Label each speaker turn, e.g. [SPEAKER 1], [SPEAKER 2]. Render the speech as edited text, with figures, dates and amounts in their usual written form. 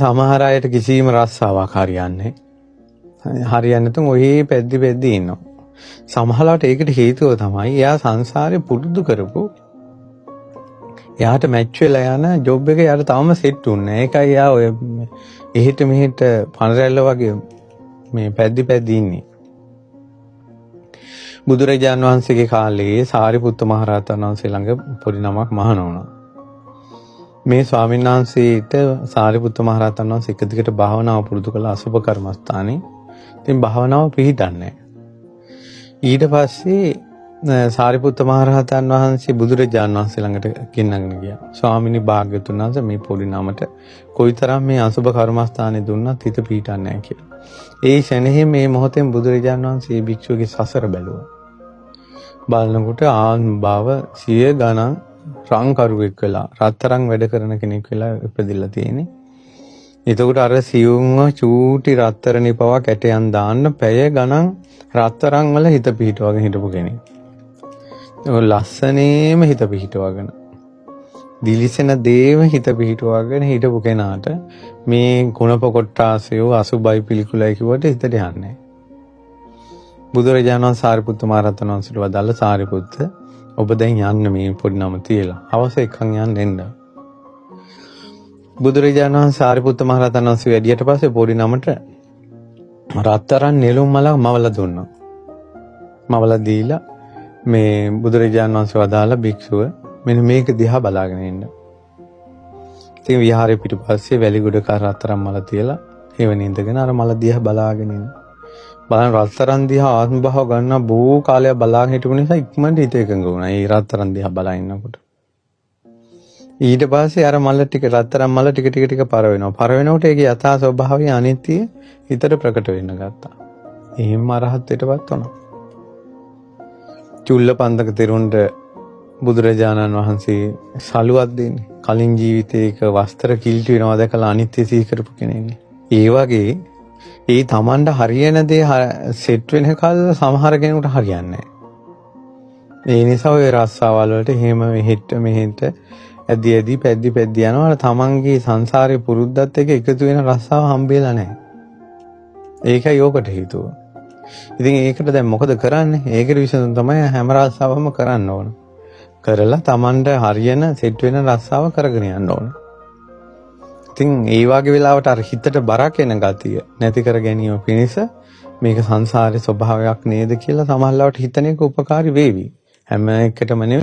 [SPEAKER 1] සමහර අයට කිසිම රස්සාවක් හරියන්නේ නැතුන් ඔය පැද්දි ඉන්නවා. සමහරවිට ඒකට හේතුව තමයි එයා සංසාරේ පුරුදු කරපු එයාට මැච් වෙලා යන ජොබ් එක එයාට තාම සෙට් වුන්නේ නැහැ. ඒකයි එයා ඔය එහෙට මෙහෙට පනරැල්ල වගේ මේ පැද්දි ඉන්නේ. බුදුරජාණන් වහන්සේගේ කාලේ සාරිපුත්ත මහ රහතන් වහන්සේ ළඟ පොඩි නමක් මහාන වුණා. මේ ස්වාමීන් වහන්සේට සාරිපුත්ත මහ රහතන් වහන්සේ එක දිගට භාවනාව පුරුදු කළ අසුබ කර්මස්ථානේ. ඉතින් භාවනාව පිළිහිටන්නේ. ඊට පස්සේ සාරිපුත්ත මහ රහතන් වහන්සේ බුදුරජාණන් වහන්සේ ළඟට ගෙන්නගෙන ගියා. ස්වාමීනි භාග්‍යවතුන් වහන්සේ මේ පොඩි නමට කොයිතරම් මේ අසුබ කර්මස්ථානේ දුන්නත් හිත පිහිටන්නේ නැහැ කියලා. ඒ ෂණෙහි මේ මොහොතෙන් බුදුරජාණන් වහන්සේ භික්ෂුවගේ සසර බැලුවා. බලනකොට ආන්භව 100 ගණන් රංකරුවෙක් වෙලා රත්තරන් වැඩ කරන කෙනෙක් වෙලා ඉපදිලා තියෙන්නේ. එතකොට අර සියුම්ව චූටි රත්තරනේ පවා කැටයන් දාන්න පැය ගණන් රත්තරන් වල හිත පිහිටවගෙන හිටපු කෙනෙක්. ඒ ලස්සනේම හිත පිහිටවගෙන දිලිසෙන දේම හිත පිහිටවගෙන හිටපු කෙනාට මේ ගුණප කොට්ටාසයෝ අසුබයි පිළිකුලයි කිව්වට හිතට යන්නේ නැහැ. බුදුරජාණන් සාරිපුත්ත මහ රහතන් වහන්සේට වදාළ සාරිපුත්ත ඔබ දැන් යන්න මේ පොඩි නම තියලා අවශ්‍ය එකන් යන්න එන්න. බුදුරජාණන් වහන්සේ සාරිපුත්ත මහ රහතන් වහන්සේ වැඩියට පස්සේ පොඩි නමට රත්තරන් නෙළුම් මලක් මවලා දුන්නා. මවලා දීලා මේ බුදුරජාණන් වහන්සේ වදාළ භික්ෂුව මෙන්න මේක දිහා බලාගෙන ඉන්න. ඉතින් විහාරේ පිටුපස්සේ වැලිගොඩ කරතරම් මල තියලා හේවන ඉඳගෙන අර මල දිහා බලාගෙන ඉන්න. බලන රත්තරන් දිහා ආත්ම භාව ගන්න බොහෝ කාලයක් බලාගෙන හිටපු නිසා ඉක්මනට හිත එකඟ වුණා. ඒ රත්තරන් දිහා බලා ඉන්නකොට. ඊට පස්සේ අර මල ටික රත්තරන් මල ටික පර වෙනවා. පර වෙනකොට ඒකේ යථා ස්වභාවය අනිත්‍ය හිතට ප්‍රකට වෙන්න ගත්තා. එහෙම අරහත්ත්වයටපත් වුණා. චුල්ලපන්දක තෙරුන්ට බුදුරජාණන් වහන්සේ සලුවක් දෙන්නේ. කලින් ජීවිතේක වස්ත්‍ර කිල්ටි වෙනවා දැකලා අනිත්‍ය සිහි කරපු කෙනෙක්නේ. ඒ වගේ ඒ තමන්ට හරියන දේ සෙට් වෙනකල් සමහර කෙනෙකුට හරියන්නේ නැහැ. ඒ නිසා ඔය රස්සාවල් වලට එහෙම මෙහෙට ඇදි පැද්දි යනවා. තමන්ගේ සංසාරේ පුරුද්දත් එක්ක එකතු වෙන රස්සාව හම්බෙලා නැහැ. ඒකයි යෝකට හේතුව. ඉතින් ඒකට දැන් මොකද කරන්නේ? ඒකට විසඳුම තමයි හැම රස්සාවම කරන්න ඕන. කරලා තමන්ට හරියන සෙට් වෙන රස්සාව කරගෙන යන්න ඕන. ඉතින් ඒ වගේ වෙලාවට අර හිතට බරක් එන ගතිය නැති කර ගැනීම පිණිස මේක සංසාරේ ස්වභාවයක් නේද කියලා සමහරවිට හිතන එක උපකාරී වේවි. හැම එකටම නෙවෙයි.